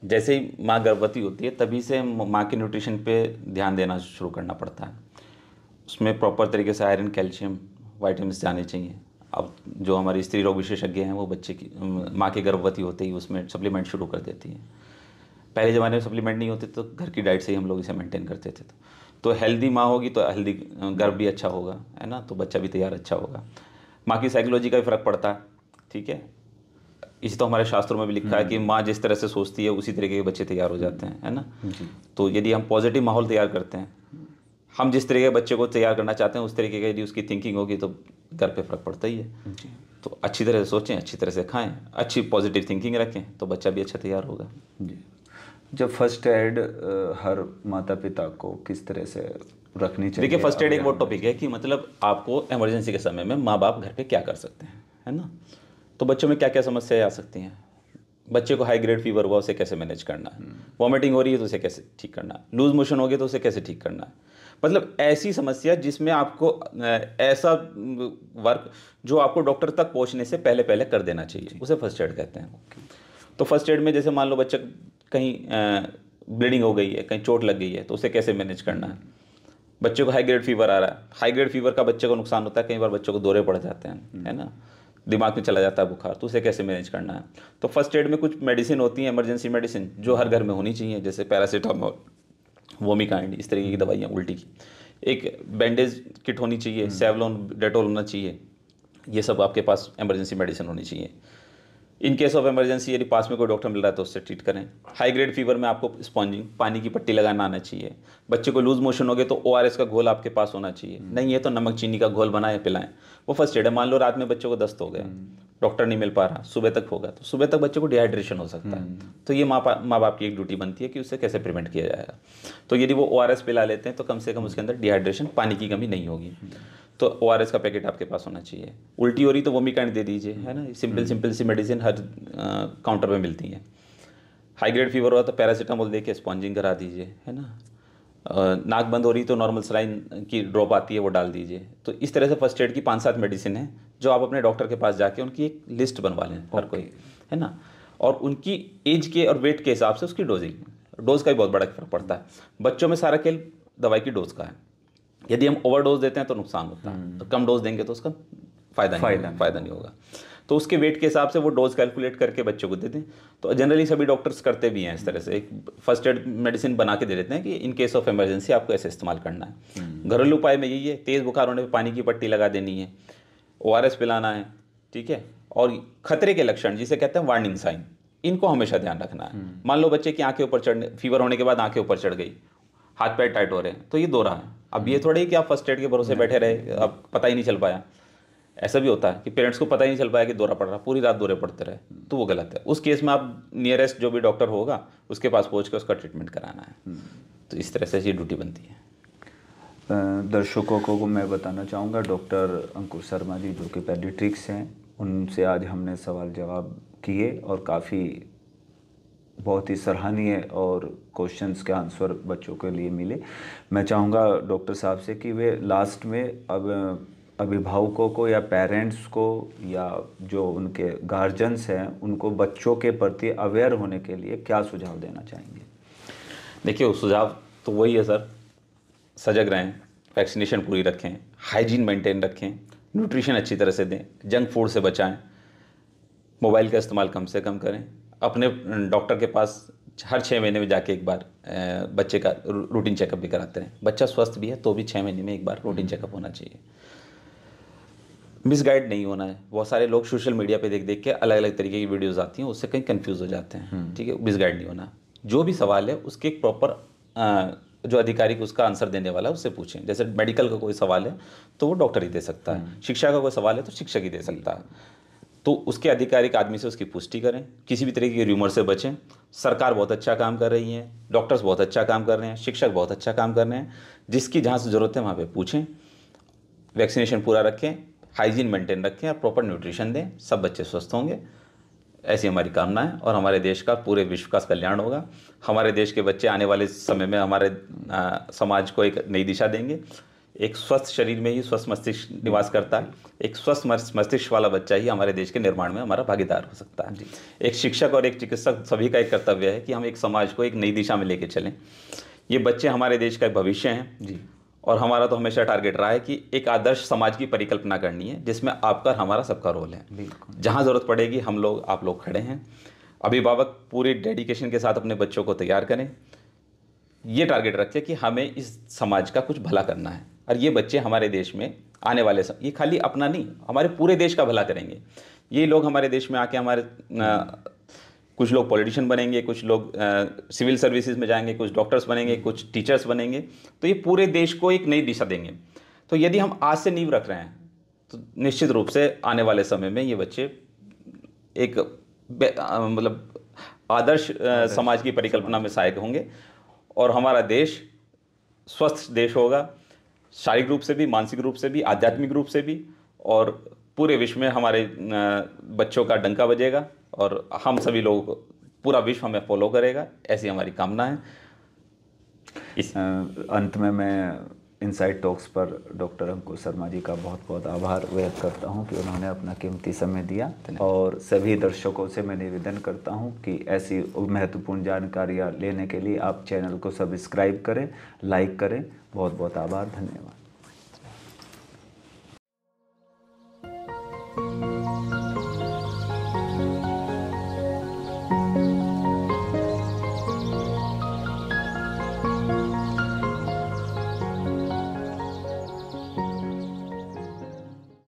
Speaker 1: जैसे ही माँ गर्भवती होती है तभी से माँ के न्यूट्रिशन पे ध्यान देना शुरू करना पड़ता है। उसमें प्रॉपर तरीके से आयरन, कैल्शियम, वाइटामिन जाने चाहिए। अब जो हमारी स्त्री रोग विशेषज्ञ हैं वो बच्चे की माँ के गर्भवती होते ही उसमें सप्लीमेंट शुरू कर देती है। पहले ज़माने में सप्लीमेंट नहीं होते तो घर की डाइट से ही हम लोग इसे मेंटेन करते थे। तो हेल्दी माँ होगी तो हेल्दी गर्भ भी अच्छा होगा, है ना, तो बच्चा भी तैयार अच्छा होगा। माँ की साइकोलॉजी का भी फ़र्क पड़ता है, ठीक है। इसी तो हमारे शास्त्रों में भी लिखा है कि माँ जिस तरह से सोचती है उसी तरीके के बच्चे तैयार हो जाते हैं, है ना। तो यदि हम पॉजिटिव माहौल तैयार करते हैं, हम जिस तरीके के बच्चे को तैयार करना चाहते हैं उस तरीके की यदि उसकी थिंकिंग होगी तो घर पे फर्क पड़ता ही है। तो अच्छी तरह से सोचें, अच्छी तरह से खाएं, अच्छी पॉजिटिव थिंकिंग रखें तो बच्चा भी अच्छा तैयार होगा।
Speaker 2: जी। जब फर्स्ट एड हर माता पिता को किस तरह से रखनी चाहिए?
Speaker 1: देखिए, फर्स्ट एड एक वो टॉपिक है कि मतलब आपको इमरजेंसी के समय में माँ बाप घर पे क्या कर सकते हैं, है ना। तो बच्चों में क्या क्या समस्याएं आ सकती हैं। बच्चे को हाई ग्रेड फीवर हुआ, उसे कैसे मैनेज करना है। वॉमिटिंग हो रही है तो उसे कैसे ठीक करना है। लूज मोशन हो गया तो उसे कैसे ठीक करना है। मतलब ऐसी समस्या जिसमें आपको ऐसा वर्क जो आपको डॉक्टर तक पहुंचने से पहले पहले कर देना चाहिए, उसे फर्स्ट एड कहते हैं। तो फर्स्ट एड में जैसे मान लो बच्चा कहीं ब्लीडिंग हो गई है, कहीं चोट लग गई है तो उसे कैसे मैनेज करना है। बच्चे को हाई ग्रेड फीवर आ रहा है, हाई ग्रेड फीवर का बच्चे को नुकसान होता है, कई बार बच्चों को दौरे पड़ जाते हैं, है ना, दिमाग में चला जाता है बुखार, तो उसे कैसे मैनेज करना है। तो फर्स्ट एड में कुछ मेडिसिन होती हैं, इमरजेंसी मेडिसिन जो हर घर में होनी चाहिए, जैसे पैरासीटामोल, वोमिकाइंड, इस तरीके की दवाइयाँ उल्टी की। एक बैंडेज किट होनी चाहिए, सेवलॉन, डेटॉल होना चाहिए। ये सब आपके पास इमरजेंसी मेडिसिन होनी चाहिए। इन केस ऑफ इमरजेंसी यदि पास में कोई डॉक्टर मिल रहा है तो उससे ट्रीट करें। हाई ग्रेड फीवर में आपको स्पॉन्जिंग, पानी की पट्टी लगाना आना चाहिए। बच्चे को लूज मोशन हो गए तो ORS का घोल आपके पास होना चाहिए, नहीं है तो नमक चीनी का घोल बनाए पिलाएं, वो फर्स्ट एड है। मान लो रात में बच्चे को दस्त हो गया, डॉक्टर नहीं मिल पा रहा, सुबह तक होगा, तो सुबह तक बच्चे को डिहाइड्रेशन हो सकता है। तो ये माँ बाप की एक ड्यूटी बनती है कि उससे कैसे प्रिवेंट किया जाएगा। तो यदि वो ORS पिला लेते हैं तो कम से कम उसके अंदर डिहाइड्रेशन, पानी की कमी नहीं होगी। तो ORS का पैकेट आपके पास होना चाहिए। उल्टी हो रही तो वोमिकाइंड दे दीजिए, है ना। सिंपल सी मेडिसिन हर काउंटर पे मिलती है। हाई ग्रेड फीवर हुआ तो पैरासीटामोल दे के स्पॉन्जिंग करा दीजिए, है ना। नाक बंद हो रही तो नॉर्मल सलाइन की ड्रॉप आती है वो डाल दीजिए। तो इस तरह से फर्स्ट एड की 5-7 मेडिसिन है जो आप अपने डॉक्टर के पास जाके उनकी एक लिस्ट बनवा लें हर कोई, है ना। और उनकी एज के और वेट के हिसाब से उसकी डोज का भी बहुत बड़ा फर्क पड़ता है। बच्चों में सारा खेल दवाई की डोज का है। यदि हम ओवरडोज देते हैं तो नुकसान होता है, तो कम डोज देंगे तो उसका फ़ायदा नहीं होगा। तो उसके वेट के हिसाब से वो डोज कैलकुलेट करके बच्चों को देते हैं। तो जनरली सभी डॉक्टर्स करते भी हैं इस तरह से, एक फर्स्ट एड मेडिसिन बना के दे देते हैं कि इन केस ऑफ इमरजेंसी आपको ऐसे इस्तेमाल करना है। घरेलू उपाय में यही है, तेज़ बुखार होने पर पानी की पट्टी लगा देनी है, ORS पिलाना है, ठीक है। और खतरे के लक्षण जिसे कहते हैं वार्निंग साइन, इनको हमेशा ध्यान रखना है। मान लो बच्चे की आंखें ऊपर चढ़ने, फीवर होने के बाद आंखें ऊपर चढ़ गई, हाथ पैर टाइट हो रहे हैं, तो ये दौरा है। अब ये थोड़ा ही कि आप फर्स्ट एड के भरोसे बैठे रहे, अब पता ही नहीं चल पाया। ऐसा भी होता है कि पेरेंट्स को पता ही नहीं चल पाया कि दौरा पड़ रहा, पूरी रात दौरे पड़ते रहे, तो वो गलत है। उस केस में आप नियरेस्ट जो भी डॉक्टर होगा उसके पास पहुंच कर उसका ट्रीटमेंट कराना है। तो इस तरह से ये ड्यूटी बनती है।
Speaker 2: दर्शकों को मैं बताना चाहूँगा, डॉक्टर अंकुर शर्मा जी जो कि पेडिट्रिक्स हैं, उनसे आज हमने सवाल जवाब किए और काफ़ी बहुत ही सराहनीय और क्वेश्चंस के आंसर बच्चों के लिए मिले। मैं चाहूँगा डॉक्टर साहब से कि वे लास्ट में अब अभिभावकों को या पेरेंट्स को या जो उनके गार्जियंस हैं उनको बच्चों के प्रति अवेयर होने के लिए क्या सुझाव देना चाहेंगे?
Speaker 1: देखिए, सुझाव तो वही है सर, सजग रहें, वैक्सीनेशन पूरी रखें, हाइजीन मेंटेन रखें, न्यूट्रिशन अच्छी तरह से दें, जंक फूड से बचाएं, मोबाइल का इस्तेमाल कम से कम करें, अपने डॉक्टर के पास हर 6 महीने में जाके एक बार बच्चे का रूटीन चेकअप भी कराते रहें। बच्चा स्वस्थ भी है तो भी 6 महीने में एक बार रूटीन चेकअप होना चाहिए। मिसगाइड नहीं होना है। बहुत सारे लोग सोशल मीडिया पे देख देख के अलग अलग तरीके की वीडियोस आती हैं, उससे कहीं कंफ्यूज हो जाते हैं, ठीक है। मिसगाइड नहीं होना। जो भी सवाल है उसके एक प्रॉपर जो अधिकारी को उसका आंसर देने वाला है उससे पूछें। जैसे मेडिकल का कोई सवाल है तो वो डॉक्टर ही दे सकता है, शिक्षा का कोई सवाल है तो शिक्षक ही दे सकता है। तो उसके आधिकारिक आदमी से उसकी पुष्टि करें, किसी भी तरीके के र्यूमर से बचें। सरकार बहुत अच्छा काम कर रही है, डॉक्टर्स बहुत अच्छा काम कर रहे हैं, शिक्षक बहुत अच्छा काम कर रहे हैं। जिसकी जहाँ से ज़रूरत है वहाँ पे पूछें, वैक्सीनेशन पूरा रखें, हाइजीन मेंटेन रखें और प्रॉपर न्यूट्रिशन दें, सब बच्चे स्वस्थ होंगे। ऐसी हमारी कामना है और हमारे देश का, पूरे विश्व का कल्याण होगा। हमारे देश के बच्चे आने वाले समय में हमारे समाज को एक नई दिशा देंगे। एक स्वस्थ शरीर में ही स्वस्थ मस्तिष्क निवास करता है। एक स्वस्थ मस्तिष्क वाला बच्चा ही हमारे देश के निर्माण में हमारा भागीदार हो सकता है। एक शिक्षक और एक चिकित्सक सभी का एक कर्तव्य है कि हम एक समाज को एक नई दिशा में लेके चलें। ये बच्चे हमारे देश का भविष्य हैं जी, और हमारा तो हमेशा टारगेट रहा है कि एक आदर्श समाज की परिकल्पना करनी है जिसमें आपका हमारा सबका रोल है। जहाँ ज़रूरत पड़ेगी हम लोग, आप लोग खड़े हैं। अभिभावक पूरी डेडिकेशन के साथ अपने बच्चों को तैयार करें। ये टारगेट रखें कि हमें इस समाज का कुछ भला करना है और ये बच्चे हमारे देश में आने वाले ये खाली अपना नहीं, हमारे पूरे देश का भला करेंगे। ये लोग हमारे देश में आके हमारे कुछ लोग पॉलिटिशियन बनेंगे, कुछ लोग सिविल सर्विसेज में जाएंगे, कुछ डॉक्टर्स बनेंगे, कुछ टीचर्स बनेंगे। तो ये पूरे देश को एक नई दिशा देंगे। तो यदि हम आज से नींव रख रहे हैं तो निश्चित रूप से आने वाले समय में ये बच्चे एक मतलब आदर्श समाज की परिकल्पना में सहायक होंगे और हमारा देश स्वस्थ देश होगा, शारीरिक रूप से भी, मानसिक रूप से भी, आध्यात्मिक रूप से भी, और पूरे विश्व में हमारे बच्चों का डंका बजेगा और हम सभी लोग, पूरा विश्व हमें फॉलो करेगा, ऐसी हमारी कामना है।
Speaker 2: अंत में मैं इनसाइड टॉक्स पर डॉक्टर अंकुर शर्मा जी का बहुत बहुत आभार व्यक्त करता हूं कि उन्होंने अपना कीमती समय दिया, और सभी दर्शकों से मैं निवेदन करता हूं कि ऐसी महत्वपूर्ण जानकारियां लेने के लिए आप चैनल को सब्सक्राइब करें, लाइक करें। बहुत बहुत आभार, धन्यवाद।